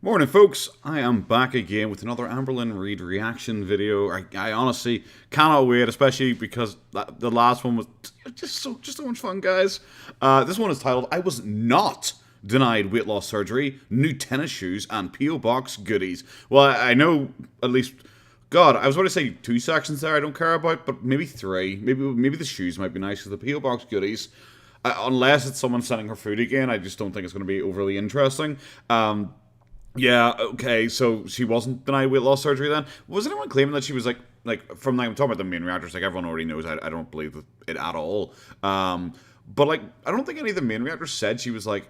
Morning, folks. I am back again with another Amberlynn Reid reaction video. I honestly cannot wait, especially because the last one was just so much fun, guys. This one is titled, I Was Not Denied Weight Loss Surgery, New Tennis Shoes, and P.O. Box Goodies. Well, I know at least... God, I was about to say 2 sections there I don't care about, but maybe 3. Maybe the shoes might be nice, because the P.O. Box Goodies... unless it's someone sending her food again, I just don't think it's going to be overly interesting. Yeah, okay, so she wasn't denied weight loss surgery then? Was anyone claiming that she was like from I'm talking about the main reactors, like everyone already knows, I don't believe it at all. But like, I don't think any of the main reactors said she was like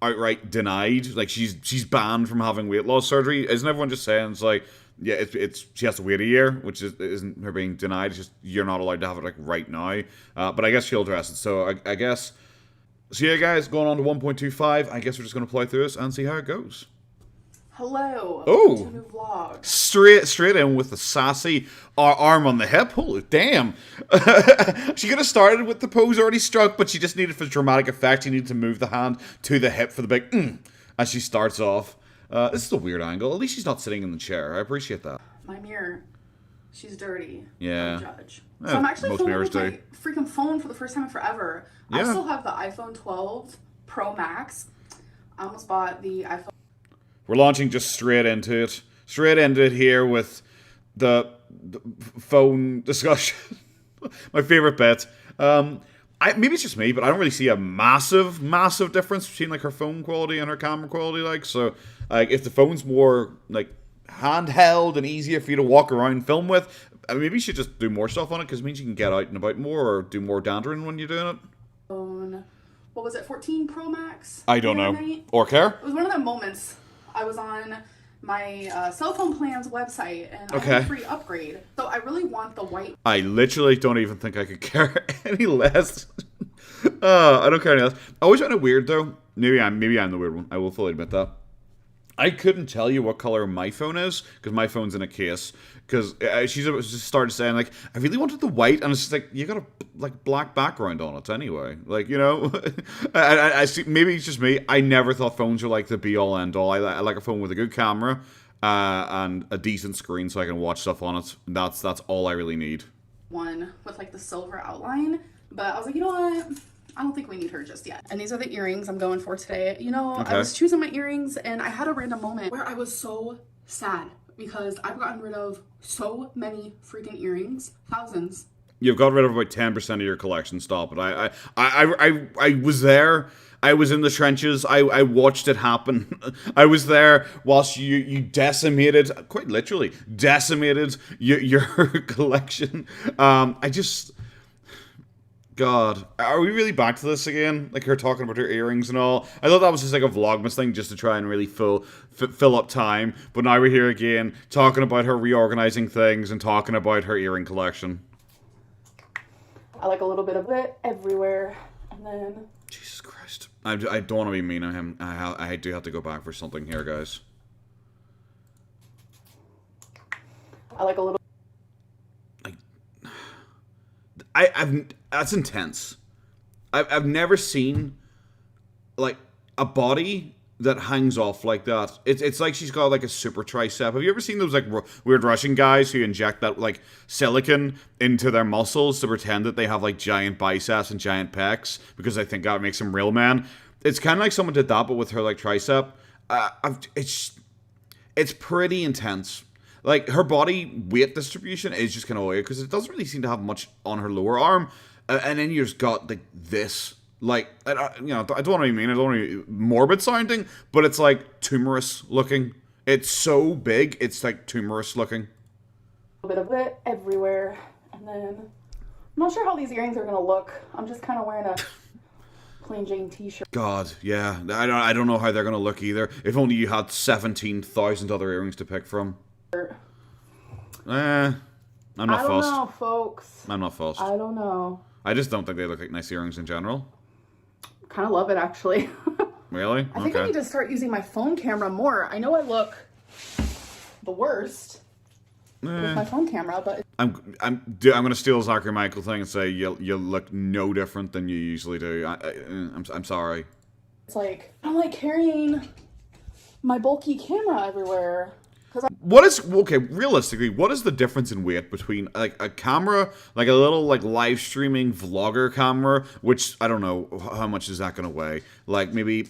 outright denied, like she's banned from having weight loss surgery. Isn't everyone just saying it's like, yeah, it's she has to wait a year, which isn't her being denied, it's just you're not allowed to have it like right now. But I guess she'll address it, so I guess, so yeah guys, going on to 1.25, I guess we're just going to play through this and see how it goes. Hello. Oh, to a new vlog. Straight in with the sassy arm on the hip. Holy damn! She could have started with the pose already struck, but she just needed for dramatic effect. She needed to move the hand to the hip for the big as she starts off. This is a weird angle. At least she's not sitting in the chair. I appreciate that. My mirror, she's dirty. Yeah. Don't judge. Yeah, So I'm actually most filming mirrors with my do. freaking phone for the first time in forever. Yeah. I still have the iPhone 12 Pro Max. I almost bought the iPhone. We're launching just straight into it. Straight into it here with the phone discussion. My favorite bit. Maybe it's just me, but I don't really see a massive difference between like her phone quality and her camera quality. Like, so, like if the phone's more like handheld and easier for you to walk around and film with, maybe you should just do more stuff on it because it means you can get out and about more or do more dandering when you're doing it. Phone, what was it? 14 Pro Max. I don't know. Night? Or care. It was one of the moments. I was on my cell phone plan's website and I Okay. had a free upgrade. So I really want the white. I literally don't even think I could care any less. I don't care any less. I always find it weird though. Maybe I'm the weird one. I will fully admit that. I couldn't tell you what color my phone is because my phone's in a case. Because she's just started saying like, I really wanted the white, and it's just like you got a like black background on it anyway. Like, you know, I see. Maybe it's just me. I never thought phones were like the be all end all. I like a phone with a good camera and a decent screen so I can watch stuff on it. That's all I really need. One with like the silver outline, but I was like, you know what? I don't think we need her just yet. And these are the earrings I'm going for today. You know, Okay. I was choosing my earrings and I had a random moment where I was so sad because I've gotten rid of so many freaking earrings, thousands. You've got rid of about 10% of your collection. Stop it. I was there. I was in the trenches. I watched it happen. I was there whilst you decimated, quite literally, decimated your collection. I just... God, are we really back to this again? Like her talking about her earrings and all. I thought that was just like a Vlogmas thing just to try and really fill up time. But now we're here again talking about her reorganizing things and talking about her earring collection. I like a little bit of it everywhere. And then... Jesus Christ. I don't want to be mean on him. I do have to go back for something here, guys. I like a little... That's intense. I've never seen like a body that hangs off like that. It's like she's got like a super tricep. Have you ever seen those like weird Russian guys who inject that like silicone into their muscles to pretend that they have like giant biceps and giant pecs because they think that makes them real men? It's kind of like someone did that, but with her like tricep. It's pretty intense. Like, her body weight distribution is just kind of weird, because it doesn't really seem to have much on her lower arm. And then you just got, like, this. Like, you know, I don't want to be mean, I don't want to be morbid sounding, but it's, like, tumorous looking. It's so big, it's, like, tumorous looking. A bit of it everywhere. And then... I'm not sure how these earrings are going to look. I'm just kind of wearing a plain Jane t-shirt. God, yeah. I don't know how they're going to look either. If only you had 17,000 other earrings to pick from. I'm not fussed. I don't know, folks. I'm not fussed. I don't know. I just don't think they look like nice earrings in general. Kind of love it, actually. Really? I think I need to start using my phone camera more. I know I look the worst with my phone camera, but... I'm gonna steal Zachary Michael thing and say you look no different than you usually do. I'm sorry. It's like, I don't like carrying my bulky camera everywhere. What is, okay, realistically, what is the difference in weight between like a camera, like a little like live streaming vlogger camera, which I don't know how much is that going to weigh, like maybe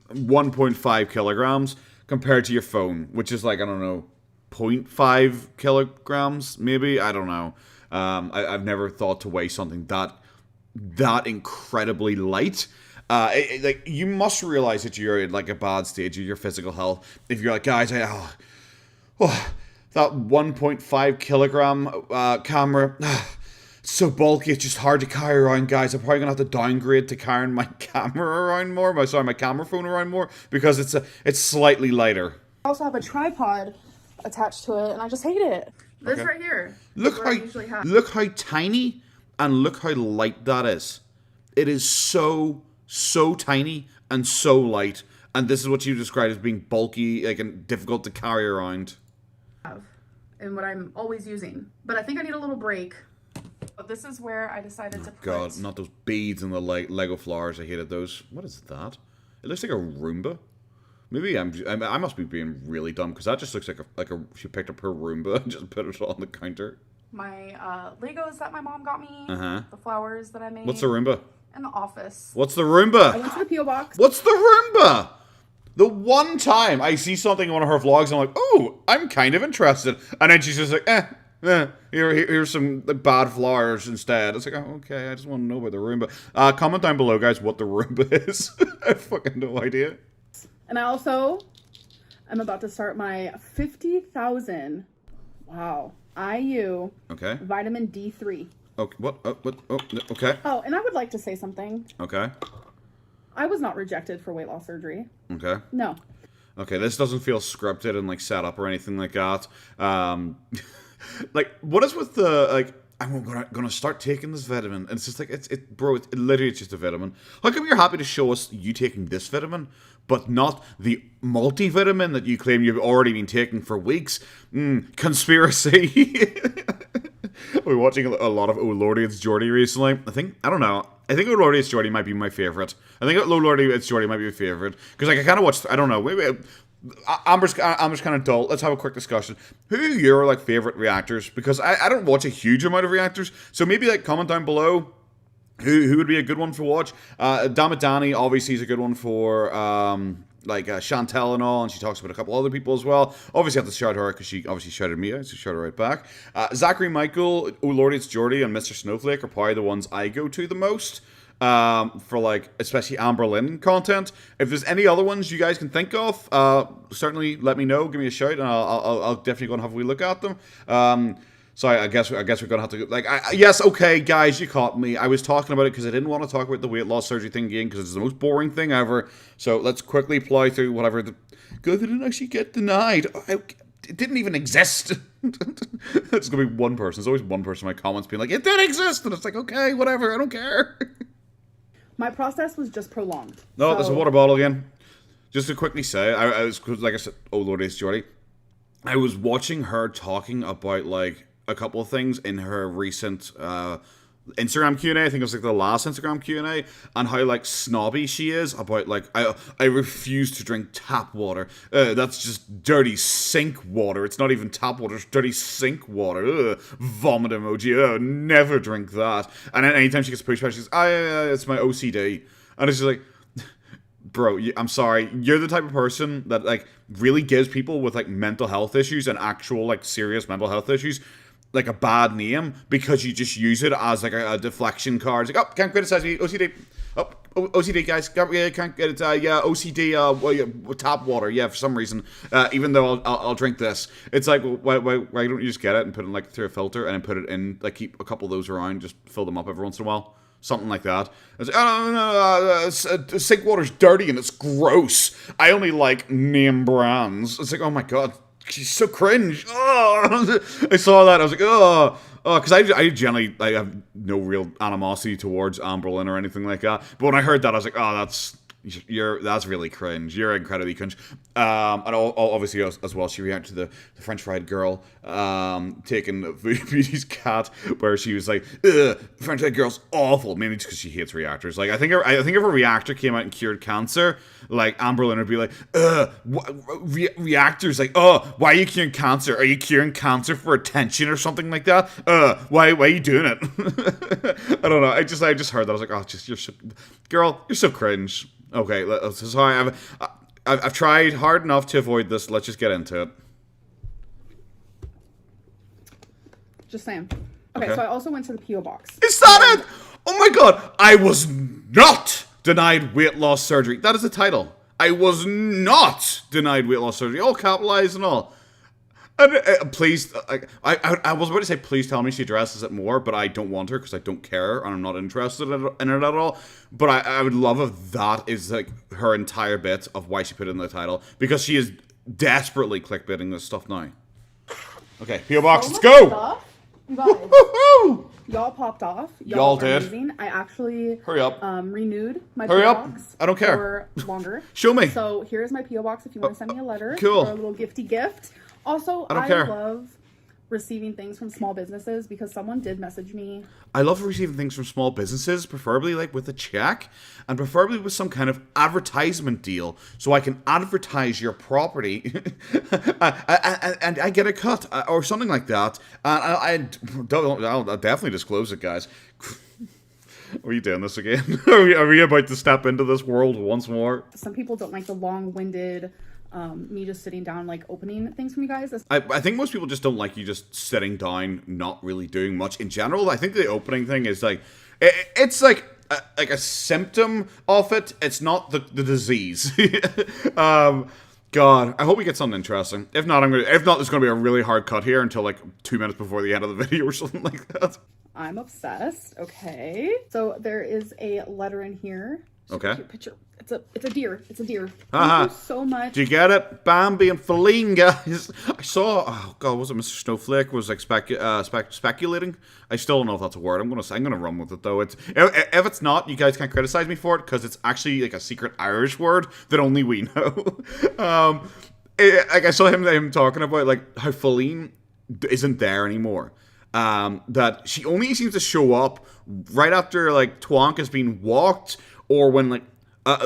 1.5 kilograms, compared to your phone, which is like, I don't know, 0.5 kilograms, maybe? I don't know. I've never thought to weigh something that incredibly light. Like, you must realize that you're in like a bad stage of your physical health if you're like, guys, that 1.5 kilogram camera, so bulky, it's just hard to carry around, guys. I'm probably gonna have to downgrade to carrying my camera around more. My camera phone around more, because it's slightly lighter. I also have a tripod attached to it, and I just hate it. This right here. Look how tiny and look how light that is. It is so tiny and so light, and this is what you described as being bulky, like, and difficult to carry around. And what I'm always using, but I think I need a little break. But this is where I decided to put... God, not those beads and the Lego flowers. I hated those. What is that? It looks like a Roomba. Maybe I must be being really dumb, because that just looks like she picked up her Roomba and just put it on the counter. My Legos that my mom got me. The flowers that I made. What's the Roomba? In the office. What's the Roomba? I went to the P.O. box. What's the Roomba? The one time I see something in one of her vlogs, I'm like, oh, I'm kind of interested. And then she's just like, here's some bad flowers instead. It's like, oh, okay, I just want to know about the Roomba. Comment down below, guys, what the Roomba is. I have fucking no idea. And I also am about to start my 50,000, IU vitamin D3. Okay, what? Okay. Oh, and I would like to say something. Okay. I was not rejected for weight loss surgery. Okay. No. Okay, this doesn't feel scripted and like set up or anything like that. Like, what is with the, like, I'm gonna start taking this vitamin, and it's just like, bro, it's literally just a vitamin. How come you're happy to show us you taking this vitamin, but not the multivitamin that you claim you've already been taking for weeks? Conspiracy. I've been watching a lot of Oh Lordy, It's Jordy recently. I don't know. I think Oh Lordy, It's Jordy might be my favorite. I think Oh Lordy, It's Jordy might be my favorite, because like I kind of watched, I don't know, maybe Amber's kind of dull. Let's have a quick discussion. Who are your like favorite reactors? Because I don't watch a huge amount of reactors, so maybe like comment down below who would be a good one for watch. Dammit Danny obviously is a good one for like Chantel and all, and she talks about a couple other people as well. Obviously I have to shout her out because she obviously shouted me out, so shout her right back. Zachary Michael, Oh Lordy, It's Jordy, and Mr. Snowflake are probably the ones I go to the most. For like, especially Amberlynn content. If there's any other ones you guys can think of, certainly let me know, give me a shout, and I'll definitely go and have a wee look at them. So I guess we're gonna have to, like, yes, okay, guys, you caught me. I was talking about it because I didn't want to talk about the weight loss surgery thing again, because it's the most boring thing ever. So let's quickly plow through whatever. Good, they didn't actually get denied. It didn't even exist. It's gonna be one person. There's always one person in my comments being like, it did exist, and it's like, okay, whatever, I don't care. My process was just prolonged. No, there's a water bottle again. Just to quickly say, I was, like I said, Oh Lord, It's Jordy. I was watching her talking about like a couple of things in her recent Instagram Q&A. I think it was like the last Instagram Q&A, and how like snobby she is about like, I refuse to drink tap water. That's just dirty sink water. It's not even tap water, it's dirty sink water. Vomit emoji. Never drink that. And then anytime she gets pushed back, she says, it's my OCD. And it's just like, bro, I'm sorry, you're the type of person that like really gives people with like mental health issues and actual like serious mental health issues like a bad name, because you just use it as like a deflection card. It's like, oh, can't criticize me, OCD. Oh, OCD, guys, can't get it. Yeah, OCD. Tap water. Yeah, for some reason, even though I'll drink this. It's like, why don't you just get it and put it in, like through a filter, and then put it in, like keep a couple of those around, just fill them up every once in a while. Something like that. It's like, no, sink water's dirty and it's gross. I only like name brands. It's like, oh my god, she's so cringe. Oh, I saw that. I was like, oh, because I generally, I have no real animosity towards Amberlynn or anything like that. But when I heard that, I was like, oh, That's really cringe. You're incredibly cringe. And obviously as well, she reacted to the French fried girl taking Beauty's cat, where she was like, "Ugh, French fried girl's awful," mainly just because she hates reactors. Like I think if a reactor came out and cured cancer, like Amberlynn would be like, "Ugh, reactors, like, oh, why are you curing cancer? Are you curing cancer for attention or something like that? Why are you doing it?" I don't know. I just heard that. I was like, oh, you're so, girl, you're so cringe. Okay, sorry. I've tried hard enough to avoid this. Let's just get into it. Just saying. Okay, so I also went to the P.O. box. Is that it? Oh my god! I was not denied weight loss surgery. That is the title. I was not denied weight loss surgery. All capitalized and all. And, please, I was about to say, please tell me she addresses it more, but I don't want her because I don't care and I'm not interested in it at all. But I would love if that is like her entire bit of why she put it in the title, because she is desperately clickbaiting this stuff now. Okay, P.O. Box, let's go! Stuff. You guys, y'all popped off. Y'all did. Amazing. I actually hurry up. Renewed my Hurry P.O. up. box. I don't care. For longer. Show me. So here's my P.O. box if you want to send me a letter. Cool. Or a little gifty gift. Also, I love receiving things from small businesses because someone did message me. I love receiving things from small businesses, preferably like with a check, and preferably with some kind of advertisement deal, so I can advertise your property, and I get a cut or something like that. And I'll definitely disclose it, guys. Are you doing this again? Are we about to step into this world once more? Some people don't like the long-winded. Me just sitting down, like, opening things from you guys. I think most people just don't like you just sitting down, not really doing much. In general, I think the opening thing is, like, it's like a symptom of it. It's not the disease. God, I hope we get something interesting. If not, there's gonna be a really hard cut here until, like, 2 minutes before the end of the video or something like that. I'm obsessed. Okay. So there is a letter in here. Okay. Cute picture. It's a deer. It's a deer. Uh-huh. Thank you so much. Do you get it? Bambi and Feline, guys. I saw, oh god, was it Mr. Snowflake was like speculating? I still don't know if that's a word. I'm gonna run with it though. If it's not, you guys can't criticize me for it because it's actually like a secret Irish word that only we know. Like I saw him talking about like how Feline isn't there anymore. That she only seems to show up right after like Twonk is being walked, or when like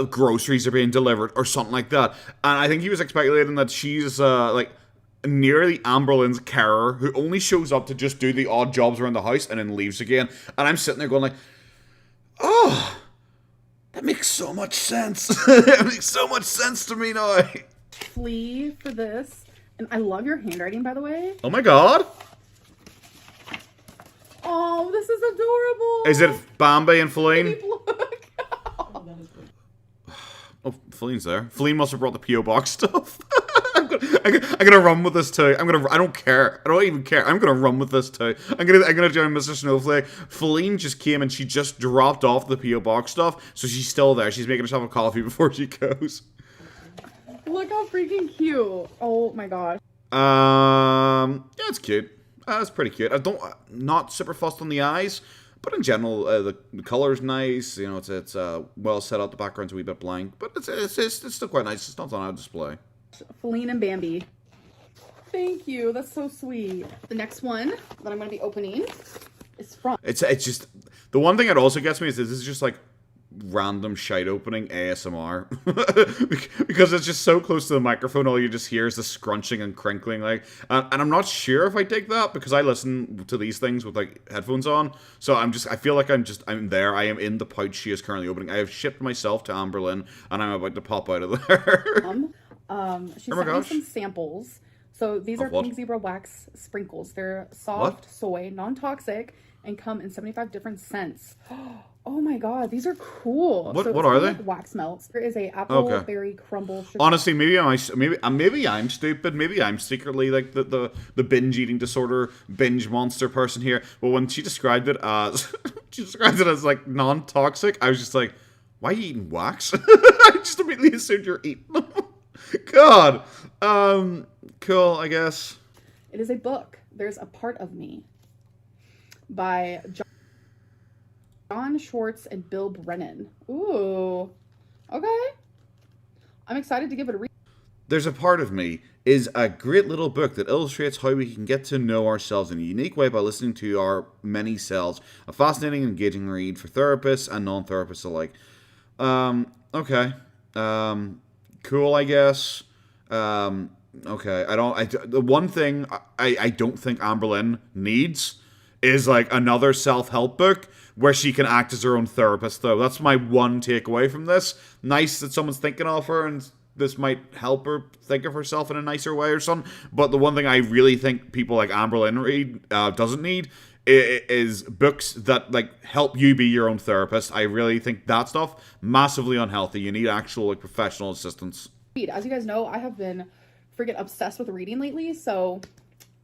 groceries are being delivered or something like that. And I think he was speculating that she's like nearly Amberlynn's carer who only shows up to just do the odd jobs around the house and then leaves again. And I'm sitting there going like, oh, that makes so much sense. It makes so much sense to me now. Flee for this. And I love your handwriting, by the way. Oh my god. Oh, this is adorable. Is it Bambi and Feline? Oh, Feline's there. Feline must have brought the P.O. box stuff. I'm gonna run with this too. I don't care. I don't even care. I'm gonna run with this too. I'm gonna join Mr. Snowflake. Feline just came and she just dropped off the P.O. box stuff, so she's still there. She's making herself a coffee before she goes. Look how freaking cute. Oh my gosh. Yeah, it's cute. It's pretty cute. Not super fussed on the eyes. But in general, the color's nice. You know, it's well set out. The background's a wee bit blank, but it's still quite nice. It's not on our display. Feline and Bambi. Thank you. That's so sweet. The next one that I'm going to be opening is from. It's just the one thing that also gets me is this is just like random shite opening ASMR because it's just so close to the microphone. All you just hear is the scrunching and crinkling, like, and I'm not sure if I dig that because I listen to these things with like headphones on. So I feel like I'm there. I am in the pouch she is currently opening. I have shipped myself to Amberlynn and I'm about to pop out of there. She sent me some samples. So these are pink zebra wax sprinkles. They're soft soy, non-toxic, and come in 75 different scents. Oh my god, these are cool. What are they? Like wax melts. There is a apple berry crumble sugar. Honestly, maybe I'm stupid. Maybe I'm secretly like the binge eating disorder, binge monster person here. But when she described it as like non-toxic, I was just like, why are you eating wax? I just immediately assumed you're eating them. God. Cool, I guess. It is a book. There's a Part of Me by John Schwartz and Bill Brennan. Ooh. Okay. I'm excited to give it a read. There's a Part of Me is a great little book that illustrates how we can get to know ourselves in a unique way by listening to our many selves. A fascinating and engaging read for therapists and non-therapists alike. Okay. Cool, I guess. Okay. The one thing I don't think Amberlynn needs is like another self-help book where she can act as her own therapist, though. That's my one takeaway from this. Nice that someone's thinking of her and this might help her think of herself in a nicer way or something. But the one thing I really think people like Amberlynn read doesn't need is books that like help you be your own therapist. I really think that stuff massively unhealthy. You need actual like professional assistance. As you guys know, I have been freaking obsessed with reading lately, so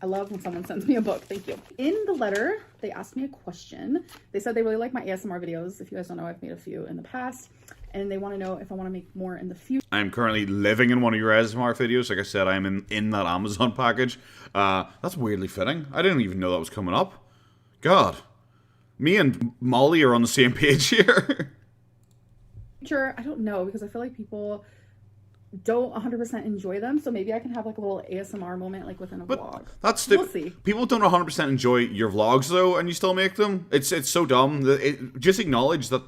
I love when someone sends me a book. Thank you. In the letter, they asked me a question. They said they really like my ASMR videos. If you guys don't know, I've made a few in the past, and they want to know if I want to make more in the future. I'm currently living in one of your ASMR videos. Like I said, I'm in that Amazon package. That's weirdly fitting. I didn't even know that was coming up. God. Me and Molly are on the same page here. Sure, I don't know, because I feel like people don't 100% enjoy them, so maybe I can have like a little ASMR moment like within a vlog. That's stupid. We'll see. People don't 100% enjoy your vlogs though, and you still make them. It's so dumb. Just acknowledge that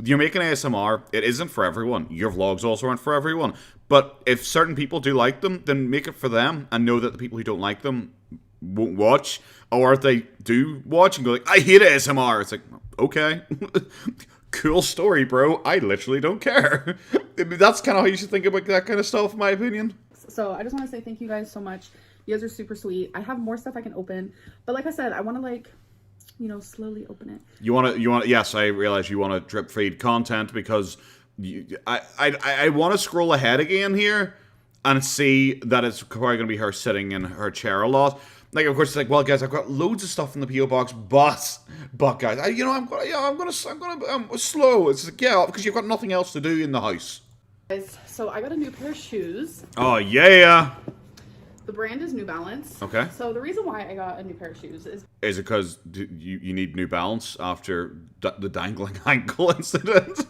you're making ASMR. It isn't for everyone. Your vlogs also aren't for everyone. But if certain people do like them, then make it for them, and know that the people who don't like them won't watch, or if they do watch and go like, I hate ASMR. It's like, okay. Cool story, bro. I literally don't care. That's kind of how you should think about that kind of stuff, in my opinion. So I just want to say thank you guys so much. You guys are super sweet. I have more stuff I can open, but like I said, I want to like, you know, slowly open it. You want to, yes, I realize you want to drip feed content because I want to scroll ahead again here and see that it's probably going to be her sitting in her chair a lot. Like, of course, it's like, well, guys, I've got loads of stuff in the PO box, but guys, I'm gonna slow. It's like, yeah, because you've got nothing else to do in the house. Guys, so I got a new pair of shoes. Oh yeah. The brand is New Balance. Okay. So the reason why I got a new pair of shoes is it because you need New Balance after the dangling ankle incident?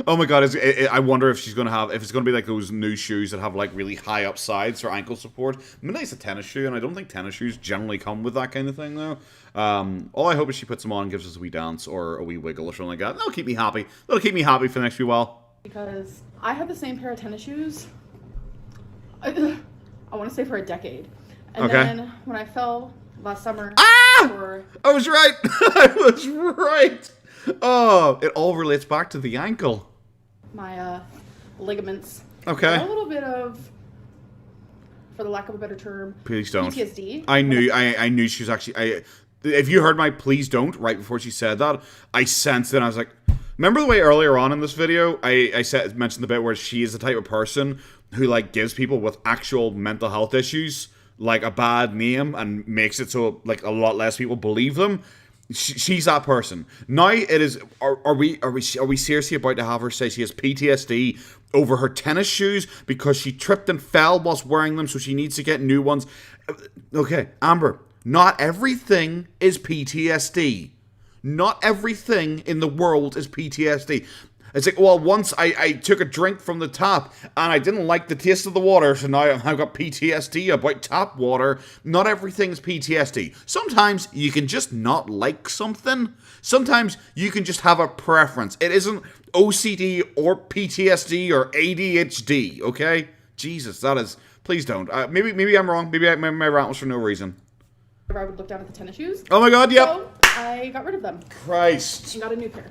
Oh my god, I wonder if she's going to have, if it's going to be like those new shoes that have like really high up sides for ankle support. I mean, it's a tennis shoe, and I don't think tennis shoes generally come with that kind of thing, though. All I hope is she puts them on and gives us a wee dance or a wee wiggle or something like that. That'll keep me happy. That'll keep me happy for the next few while. Because I have the same pair of tennis shoes, I want to say for a decade. And then when I fell last summer... I was right! I was right! Oh, it all relates back to the ankle. My ligaments. Okay. A little bit of, for the lack of a better term, please don't. PTSD. I knew she was actually. If you heard my please don't right before she said that, I sensed it. And I was like, remember the way earlier on in this video I mentioned the bit where she is the type of person who like gives people with actual mental health issues like a bad name and makes it so like a lot less people believe them. She's that person. Now it is. Are we seriously about to have her say she has PTSD over her tennis shoes because she tripped and fell whilst wearing them, so she needs to get new ones? Okay, Amber. Not everything is PTSD. Not everything in the world is PTSD. It's like, well, once I took a drink from the tap and I didn't like the taste of the water, so now I've got PTSD about tap water. Not everything's PTSD. Sometimes you can just not like something. Sometimes you can just have a preference. It isn't OCD or PTSD or ADHD, okay? Jesus, that is... Please don't. Maybe I'm wrong. Maybe my rant was for no reason. I would look down at the tennis shoes. Oh my god, yep. So I got rid of them. Christ. And got a new pair.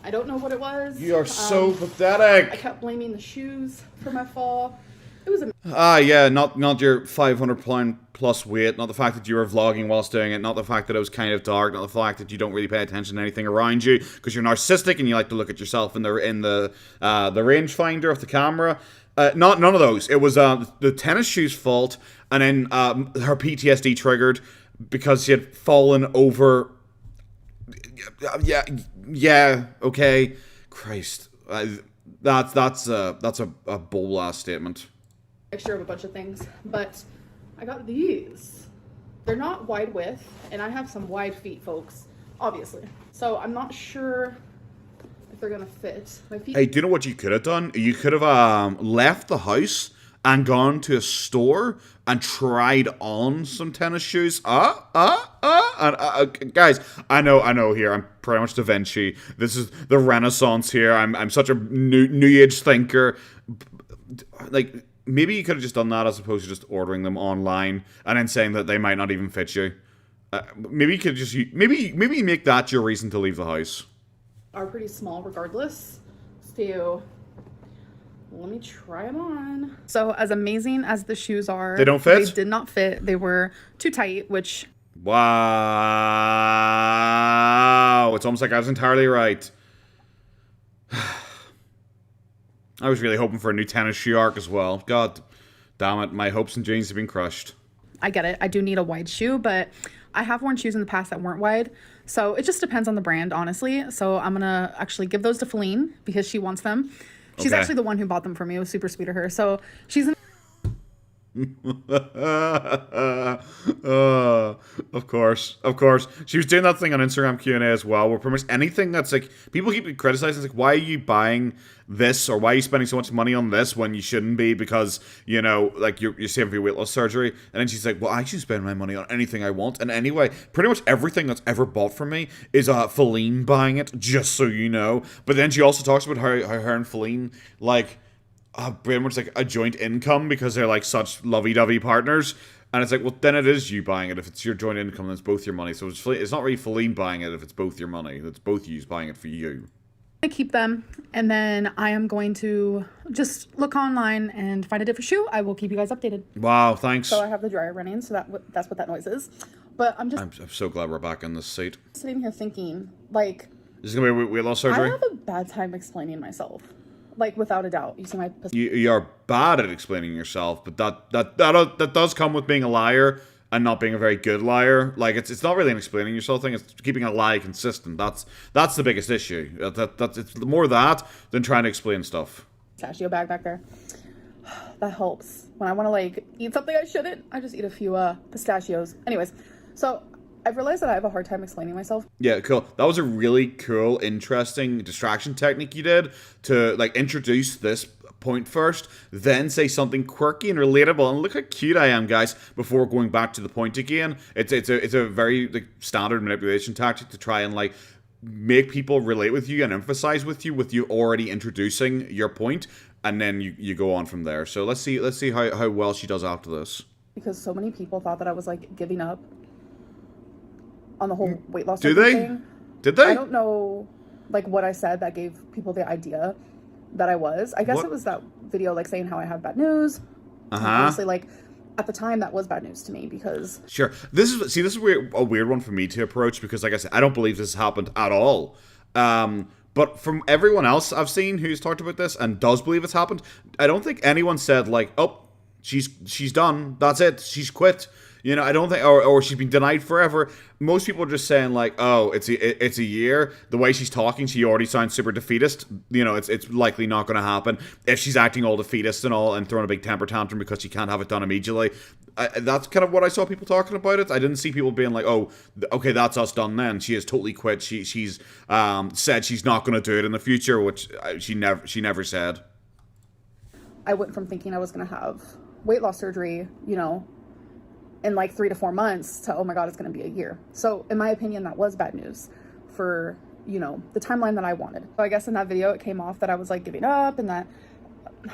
I don't know what it was. You are so pathetic. I kept blaming the shoes for my fall. It was a... yeah, not your 500-pound plus weight, not the fact that you were vlogging whilst doing it, not the fact that it was kind of dark, not the fact that you don't really pay attention to anything around you because you're narcissistic and you like to look at yourself in the rangefinder of the camera. None of those. It was the tennis shoes' fault, and then her PTSD triggered because she had fallen over. Yeah, okay. Christ. That's a bold ass statement. Mixture of a bunch of things, but I got these. They're not wide width, and I have some wide feet, folks, obviously. So I'm not sure if they're gonna fit. My feet. Hey, do you know what you could have done? You could have left the house and gone to a store and tried on some tennis shoes. Guys, I know. Here, I'm pretty much Da Vinci. This is the Renaissance here. I'm such a new age thinker. Like, maybe you could have just done that as opposed to just ordering them online and then saying that they might not even fit you. Maybe you could just maybe make that your reason to leave the house. Are pretty small, regardless. So let me try them on. So as amazing as the shoes are, they don't fit. They did not fit. They were too tight, which. Wow! It's almost like I was entirely right. I was really hoping for a new tennis shoe arc as well. God damn it, my hopes and dreams have been crushed. I get it. I do need a wide shoe, but I have worn shoes in the past that weren't wide. So it just depends on the brand, honestly. So I'm going to actually give those to Feline because she wants them. She's actually the one who bought them for me. It was super sweet of her. So she's an Of course. She was doing that thing on Instagram Q&A as well, where pretty much anything that's like, people keep criticizing, like, why are you buying this, or why are you spending so much money on this when you shouldn't be, because, you know, like, you're saving for your weight loss surgery. And then she's like, well, I should spend my money on anything I want. And anyway, pretty much everything that's ever bought from me is Feline buying it, just so you know. But then she also talks about how her and Feline, like, pretty much like a joint income because they're like such lovey-dovey partners. And it's like, well, then it is you buying it. If it's your joint income, then it's both your money. So it's not really Feline buying it if it's both your money. It's both you buying it for you. I keep them, and then I am going to just look online and find a different shoe. I will keep you guys updated. Wow, thanks. So I have the dryer running, so that's what that noise is. But I'm so glad we're back in this seat. Sitting here thinking, like, is this gonna be weight loss surgery? I have a bad time explaining myself. Like, without a doubt. You see my... You are bad at explaining yourself, but that does come with being a liar and not being a very good liar. Like, it's not really an explaining yourself thing, it's keeping a lie consistent. That's the biggest issue. It's more that than trying to explain stuff. Pistachio bag back there. That helps. When I want to, like, eat something I shouldn't, I just eat a few pistachios. Anyways, so I've realized that I have a hard time explaining myself. Yeah, cool. That was a really cool, interesting distraction technique you did to, like, introduce this point first, then say something quirky and relatable. And look how cute I am, guys, before going back to the point again. It's a very, like, standard manipulation tactic to try and, like, make people relate with you and emphasize with you already introducing your point, and then you go on from there. So let's see how well she does after this. Because so many people thought that I was, like, giving up on the whole weight loss thing. Did they? I don't know, like, what I said that gave people the idea that I was. I guess it was that video, like, saying how I have bad news. Honestly, like, at the time, that was bad news to me because... Sure. This is a weird one for me to approach because, like I said, I don't believe this happened at all. But from everyone else I've seen who's talked about this and does believe it's happened, I don't think anyone said, like, oh, she's done. That's it. She's quit. You know, I don't think, or she's been denied forever. Most people are just saying, like, oh, it's a year. The way she's talking, she already sounds super defeatist. You know, it's likely not going to happen. If she's acting all defeatist and all and throwing a big temper tantrum because she can't have it done immediately. That's kind of what I saw people talking about it. I didn't see people being like, oh, okay, that's us done then. She has totally quit. She's said she's not going to do it in the future, which she never said. I went from thinking I was going to have weight loss surgery, you know, in like 3 to 4 months to, oh my God, it's going to be a year. So in my opinion, that was bad news for, you know, the timeline that I wanted. So I guess in that video, it came off that I was like giving up and that,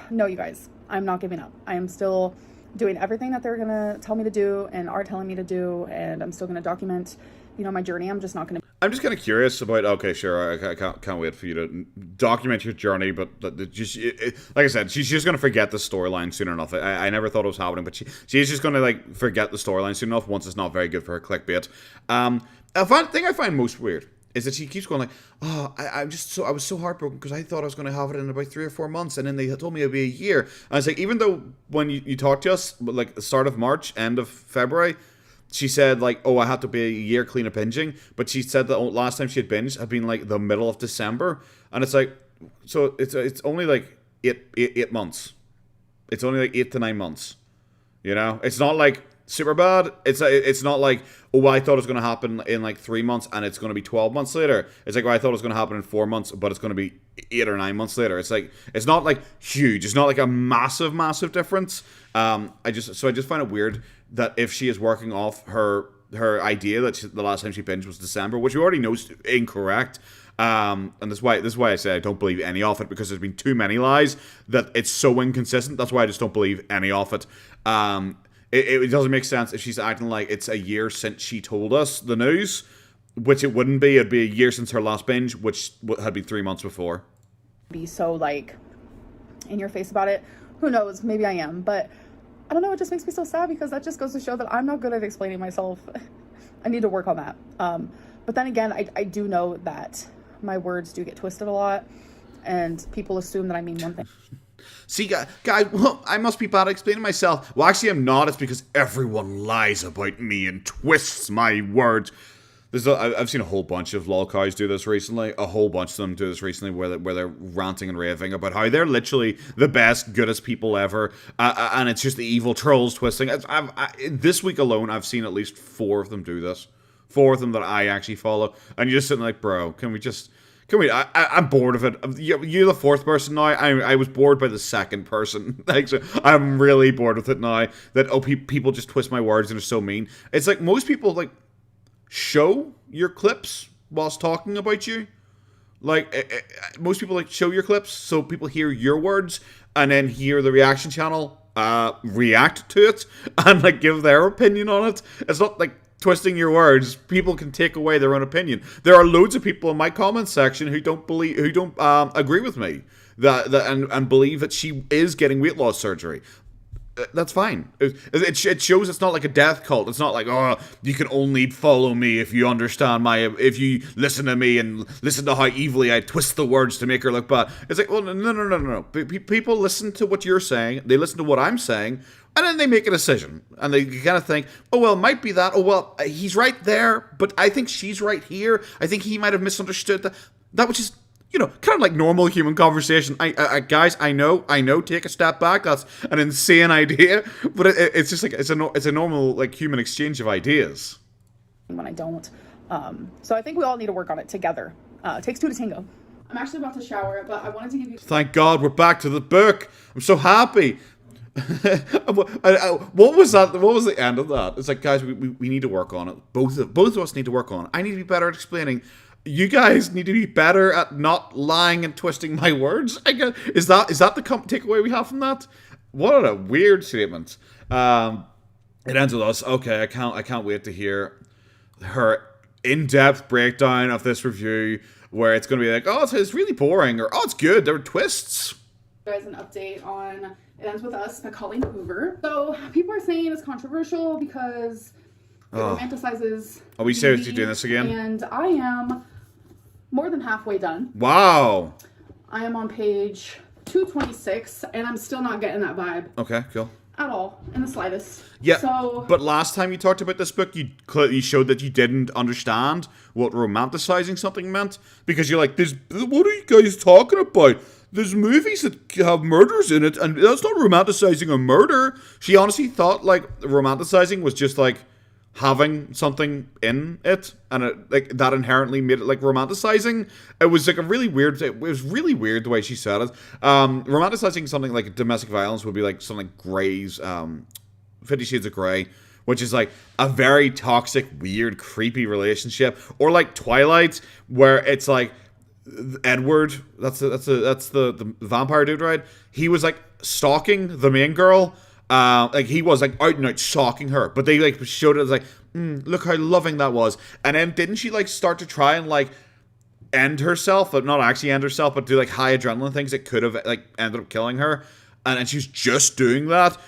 no, you guys, I'm not giving up. I am still doing everything that they're going to tell me to do and are telling me to do. And I'm still going to document, you know, my journey. I'm just not going to. I'm just kind of curious about, okay, sure, I can't wait for you to document your journey, but just, like I said, she's just going to forget the storyline soon enough. I never thought it was happening, but she's just going to, like, forget the storyline soon enough once it's not very good for her clickbait. Thing I find most weird is that she keeps going like, oh, I was so heartbroken because I thought I was going to have it in about 3 or 4 months, and then they told me it'd be a year. And it's like, even though when you talked to us, like, the start of March, end of February, she said, like, oh, I had to be a year clean of binging. But she said that last time she had binged had been, like, the middle of December. And it's like, so it's only, like, eight months. It's only, like, 8 to 9 months. You know? It's not like super bad. It's not like, oh, well, I thought it was going to happen in like 3 months and it's going to be 12 months later. It's like, well, I thought it was going to happen in 4 months, but it's going to be 8 or 9 months later. It's like, it's not like huge. It's not like a massive difference. I just find it weird that if she is working off her idea that the last time she binged was December, which we already know is incorrect. And this is why I say I don't believe any of it, because there's been too many lies that it's so inconsistent. That's why I just don't believe any of it. It doesn't make sense if she's acting like it's a year since she told us the news, which it wouldn't be. It'd be a year since her last binge, which had been 3 months before. Be so like in your face about it. Who knows? Maybe I am, but I don't know. It just makes me so sad, because that just goes to show that I'm not good at explaining myself. I need to work on that. But then again, I do know that my words do get twisted a lot, and people assume that I mean one thing. See, guys, well, I must be bad at explaining myself. Well, actually, I'm not. It's because everyone lies about me and twists my words. I've seen a whole bunch of lolcows do this recently. A whole bunch of them do this recently, where they're ranting and raving about how they're literally the best, goodest people ever, and it's just the evil trolls twisting. This week alone, I've seen at least 4 of them do this. 4 of them that I actually follow, and you're just sitting like, bro, can we? I'm bored of it. You're the 4th person now. I was bored by the 2nd person. Like, so I'm really bored with it now. That people just twist my words and are so mean. It's like most people like show your clips whilst talking about you. Like most people like show your clips so people hear your words and then hear the reaction channel react to it and like give their opinion on it. It's not like twisting your words. People can take away their own opinion. There are loads of people in my comment section who don't agree with me and believe that she is getting weight loss surgery. That's fine. It shows it's not like a death cult. It's not like, oh, you can only follow me if you understand if you listen to me and listen to how evilly I twist the words to make her look bad. It's like, well, no. People listen to what you're saying. They listen to what I'm saying. And then they make a decision. And they kind of think, oh, well, it might be that. Oh, well, he's right there. But I think she's right here. I think he might have misunderstood that. That was just, kind of like normal human conversation. Guys, I know, take a step back. That's an insane idea. But it's just like, it's a normal, like, human exchange of ideas. When I don't. So I think we all need to work on it together. It takes 2 to tango. I'm actually about to shower, but I wanted to give you... Thank God, we're back to the book. I'm so happy. What was that? What was the end of that? It's like, guys, we need to work on it. Both of us need to work on it. I need to be better at explaining. You guys need to be better at not lying and twisting my words. I guess is that the takeaway we have from that? What a weird statement. It ends with us. Okay, I can't wait to hear her in-depth breakdown of this review, where it's going to be like, oh, it's really boring, or oh, it's good. There were twists. Guys, an update on It Ends With Us by Colleen Hoover. So people are saying it's controversial because it romanticizes. Are we seriously doing this again? And I am more than halfway done. Wow. I am on page 226, and I'm still not getting that vibe. Okay, cool. At all, in the slightest. Yeah, so, but last time you talked about this book, you showed that you didn't understand what romanticizing something meant, because you're like, what are you guys talking about? There's movies that have murders in it, and that's not romanticizing a murder. She honestly thought, like, romanticizing was just, like, having something in it, and like that inherently made it like romanticizing. It was like it was really weird the way she said it. Romanticizing something like domestic violence would be like something like Grey's 50 Shades of Grey, which is like a very toxic, weird, creepy relationship, or like Twilight, where it's like Edward, that's the vampire dude, right? He was like stalking the main girl. Like he was like out and out stalking her, but they like showed it as like, look how loving that was. And then didn't she like start to try and like end herself, but not actually end herself, but do like high adrenaline things that could have like ended up killing her? And she was just doing that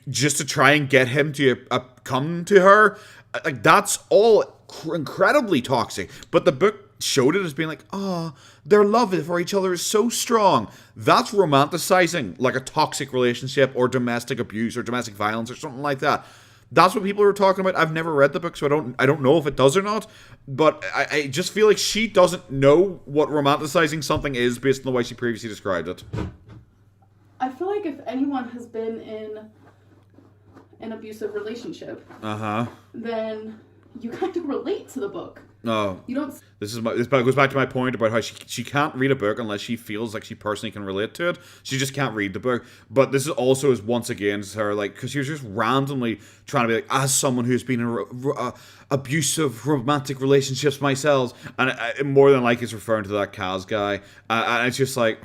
just to try and get him to come to her. Like that's all incredibly toxic. But the book showed it as being like, oh, their love for each other is so strong. That's romanticizing like a toxic relationship or domestic abuse or domestic violence or something like that. That's what people are talking about. I've never read the book, so I don't know if it does or not. But I just feel like she doesn't know what romanticizing something is based on the way she previously described it. I feel like if anyone has been in an abusive relationship, Uh-huh. then you kind of relate to the book. No. You don't... This goes back to my point about how she can't read a book unless she feels like she personally can relate to it. She just can't read the book. But this is also once again her, like, because she was just randomly trying to be like, as someone who's been in abusive romantic relationships myself, and more than like it's referring to that Kaz guy, and it's just like,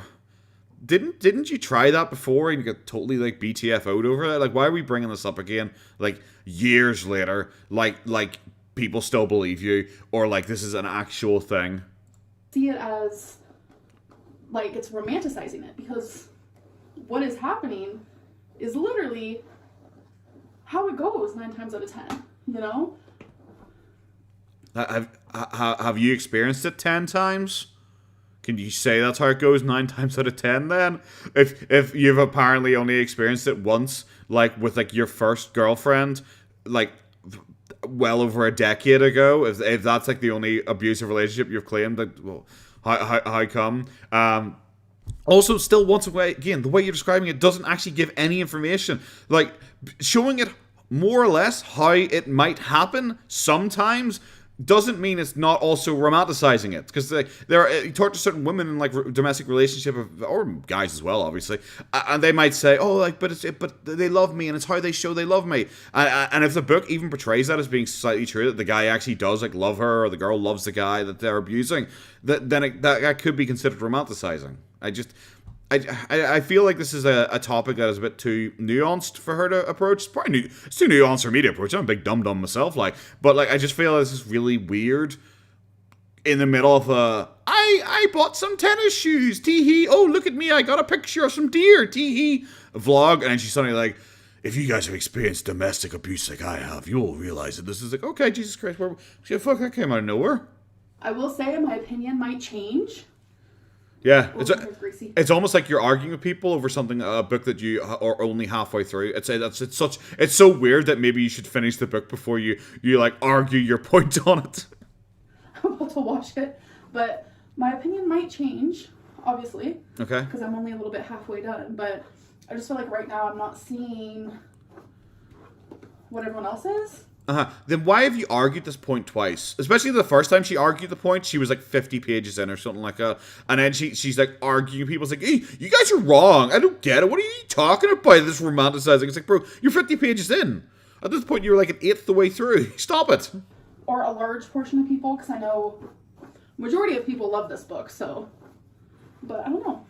didn't you try that before and you got totally like BTFO'd over it? Like, why are we bringing this up again? Like years later, like. People still believe you, or like this is an actual thing. See it as like it's romanticizing it, because what is happening is literally how it goes 9 times out of 10. You know. Have you experienced it 10 times? Can you say that's how it goes 9 times out of 10? Then, if you've apparently only experienced it once, like with like your first girlfriend, like. Well over a decade ago, if that's like the only abusive relationship you've claimed, that well, how come? Also, still once again, the way you're describing it doesn't actually give any information. Like showing it more or less how it might happen sometimes doesn't mean it's not also romanticizing it, because you talk to certain women in like domestic relationship or guys as well, obviously, and they might say, oh, like, but they love me and it's how they show they love me, and if the book even portrays that as being slightly true, that the guy actually does like love her, or the girl loves the guy that they're abusing, then that could be considered romanticizing. I feel like this is a topic that is a bit too nuanced for her to approach. It's too nuanced for me to approach. I'm a big dum-dum myself, but I just feel this is really weird in the middle of I bought some tennis shoes, tee-hee, oh, look at me, I got a picture of some deer, tee-hee, vlog, and then she's suddenly like, if you guys have experienced domestic abuse like I have, you will realize that this is like, okay, Jesus Christ, fuck, that came out of nowhere. I will say my opinion might change. Yeah, it's almost like you're arguing with people over something, a book that you are only halfway through. It's so weird that maybe you should finish the book before you like argue your point on it. I'm about to watch it, but my opinion might change, obviously. Okay. Because I'm only a little bit halfway done, but I just feel like right now I'm not seeing what everyone else is. Then why have you argued this point twice? Especially the first time she argued the point, she was like 50 pages in or something like that. And then she's like arguing. People's like, hey, you guys are wrong. I don't get it. What are you talking about? This romanticizing. It's like, bro, you're 50 pages in. At this point, you're like an eighth the way through. Stop it. Or a large portion of people, because I know majority of people love this book, so. But I don't know.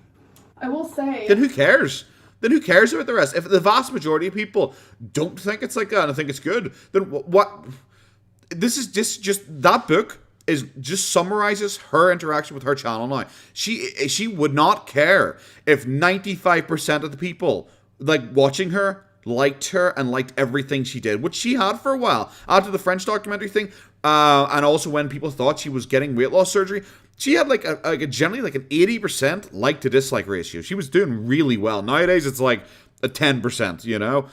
I will say. Then who cares? Then who cares about the rest? If the vast majority of people don't think it's like that and think it's good, then what? This is just that book is just summarizes her interaction with her channel now. She would not care if 95% of the people like watching her liked her and liked everything she did, which she had for a while after the French documentary thing, and also when people thought she was getting weight loss surgery. She had like a generally like an 80% like to dislike ratio. She was doing really well. Nowadays it's like a 10%, you know.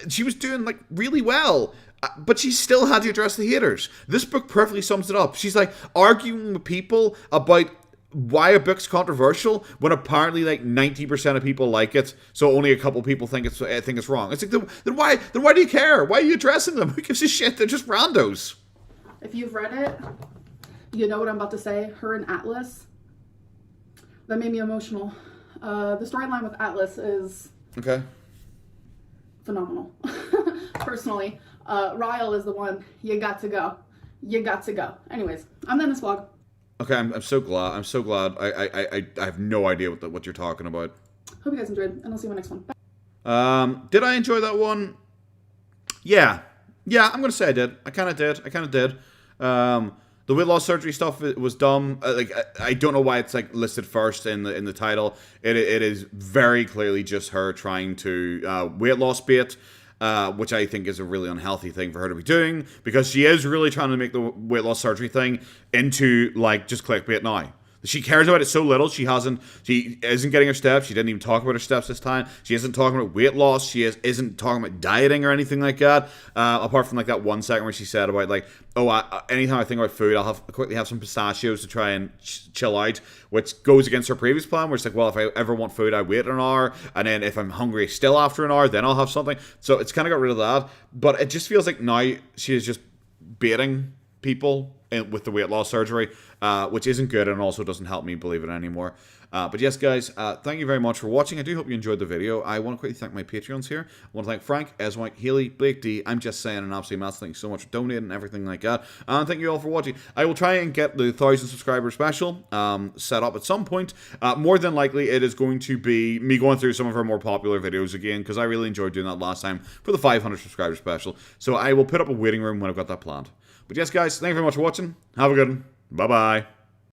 She was doing like really well, but she still had to address the haters. This book perfectly sums it up. She's like arguing with people about why a book's controversial when apparently like 90% of people like it, so only a couple people think it's wrong. It's like then why do you care? Why are you addressing them? Who gives a shit? They're just randos. If you've read it, you know what I'm about to say. Her and Atlas. That made me emotional. The storyline with Atlas is okay. Phenomenal. Personally, Ryle is the one. You got to go. You got to go. Anyways, I'm done this vlog. Okay, I'm so glad. I'm so glad. I have no idea what you're talking about. Hope you guys enjoyed, and I'll see you in the next one. Bye. Did I enjoy that one? Yeah, I'm gonna say I did. I kind of did. The weight loss surgery stuff was dumb. I don't know why it's like listed first in the title. It is very clearly just her trying to weight loss bait, which I think is a really unhealthy thing for her to be doing, because she is really trying to make the weight loss surgery thing into like just clickbait now. She cares about it so little. She isn't getting her steps. She didn't even talk about her steps this time. She isn't talking about weight loss. She isn't talking about dieting or anything like that. Apart from like that 1 second where she said about like, anytime I think about food, I'll quickly have some pistachios to try and chill out, which goes against her previous plan where it's like, well, if I ever want food, I wait an hour, and then if I'm hungry still after an hour, then I'll have something. So it's kind of got rid of that. But it just feels like now she is just baiting people with the weight loss surgery, which isn't good and also doesn't help me believe it anymore. But yes, guys, thank you very much for watching. I do hope you enjoyed the video. I want to quickly thank my Patreons here. I want to thank Frank, Esmike, Haley, Blake D. I'm just saying an absolute mess. Thank you so much for donating and everything like that. And thank you all for watching. I will try and get the 1,000 subscriber special set up at some point. More than likely, it is going to be me going through some of our more popular videos again, because I really enjoyed doing that last time for the 500 subscriber special. So I will put up a waiting room when I've got that planned. But yes, guys, thank you very much for watching. Have a good one. Bye-bye.